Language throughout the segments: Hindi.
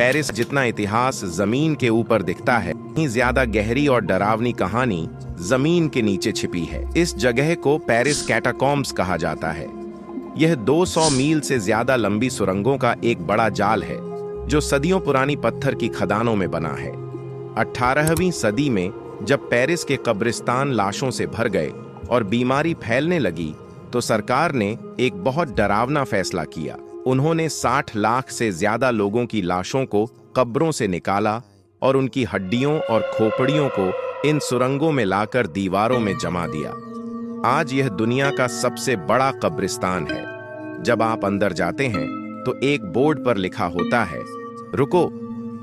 पेरिस जितना इतिहास जमीन के ऊपर दिखता है, इतनी ज्यादा गहरी और डरावनी कहानी जमीन के नीचे छिपी है। इस जगह को पेरिस कैटाकॉम्ब्स कहा जाता है। यह 200 मील से ज्यादा लंबी सुरंगों का एक बड़ा जाल है जो सदियों पुरानी पत्थर की खदानों में बना है। 18वीं सदी में जब पेरिस के कब्रिस्तान लाशों से भर गए और बीमारी फैलने लगी तो सरकार ने एक बहुत डरावना फैसला किया। उन्होंने 60 लाख से ज्यादा लोगों की लाशों को कब्रों से निकाला और उनकी हड्डियों और खोपड़ियों को इन सुरंगों में लाकर दीवारों में जमा दिया। आज यह दुनिया का सबसे बड़ा कब्रिस्तान है। जब आप अंदर जाते हैं तो एक बोर्ड पर लिखा होता है, रुको,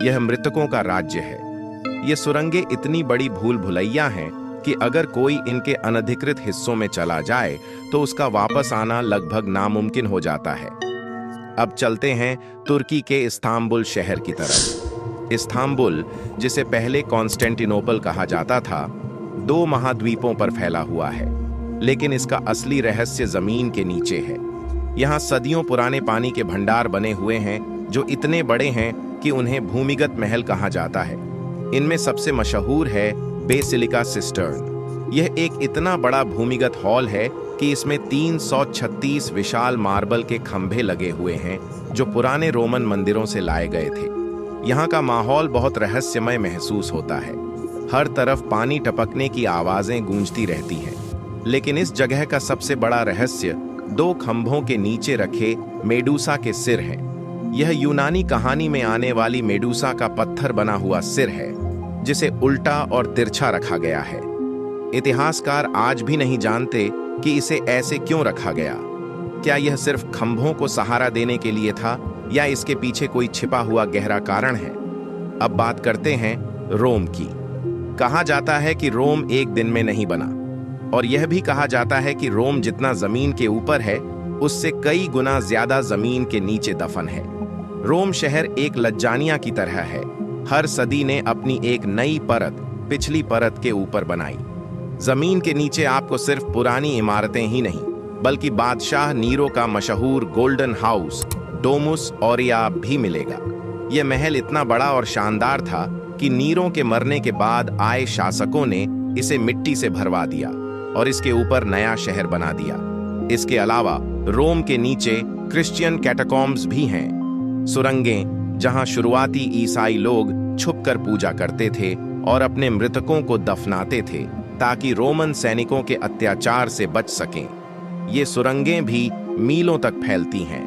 यह मृतकों का राज्य है। ये सुरंगें इतनी बड़ी भूल भुलैया हैं कि अगर कोई इनके अनधिकृत हिस्सों में चला जाए तो उसका वापस आना लगभग नामुमकिन हो जाता है। अब चलते हैं तुर्की के इस्तांबुल शहर की तरफ। इस्तांबुल, जिसे पहले कॉन्स्टेंटिनोपल कहा जाता था, 2 महाद्वीपों पर फैला हुआ है, लेकिन इसका असली रहस्य जमीन के नीचे है। यहाँ सदियों पुराने पानी के भंडार बने हुए हैं जो इतने बड़े हैं कि उन्हें भूमिगत महल कहा जाता है। इनमें सबसे मशहूर है बेसिलिका सिस्टर्न। यह एक इतना बड़ा भूमिगत हॉल है कि इसमें 336 विशाल मार्बल के खंभे लगे हुए हैं जो पुराने रोमन मंदिरों से लाए गए थे। यहाँ का माहौल बहुत रहस्यमय महसूस होता है। हर तरफ पानी टपकने की आवाजें गूंजती रहती हैं। लेकिन इस जगह का सबसे बड़ा रहस्य 2 खंभों के नीचे रखे मेडूसा के सिर हैं। यह यूनानी कहानी में आने वाली मेडूसा का पत्थर बना हुआ सिर है जिसे उल्टा और तिरछा रखा गया है। इतिहासकार आज भी नहीं जानते कि इसे ऐसे क्यों रखा गया। क्या यह सिर्फ खंभों को सहारा देने के लिए था या इसके पीछे कोई छिपा हुआ गहरा कारण है? अब बात करते हैं रोम की। कहा जाता है कि रोम एक दिन में नहीं बना, और यह भी कहा जाता है कि रोम जितना जमीन के ऊपर है उससे कई गुना ज्यादा जमीन के नीचे दफन है। रोम शहर एक लज्जानिया की तरह है। हर सदी ने अपनी एक नई परत पिछली परत के ऊपर बनाई। जमीन के नीचे आपको सिर्फ पुरानी इमारतें ही नहीं बल्कि बादशाह नीरो का मशहूर गोल्डन हाउस डोमुस ऑरिया भी मिलेगा। यह महल इतना बड़ा और शानदार था कि नीरो के मरने के बाद आए शासकों ने इसे मिट्टी से भरवा दिया और इसके ऊपर नया शहर बना दिया। इसके अलावा रोम के नीचे क्रिश्चियन कैटाकॉम्ब्स भी हैं, सुरंगें जहां शुरुआती ईसाई लोग छुपकर पूजा करते थे और अपने मृतकों को दफनाते थे ताकि रोमन सैनिकों के अत्याचार से बच सकें। ये सुरंगें भी मीलों तक फैलती हैं।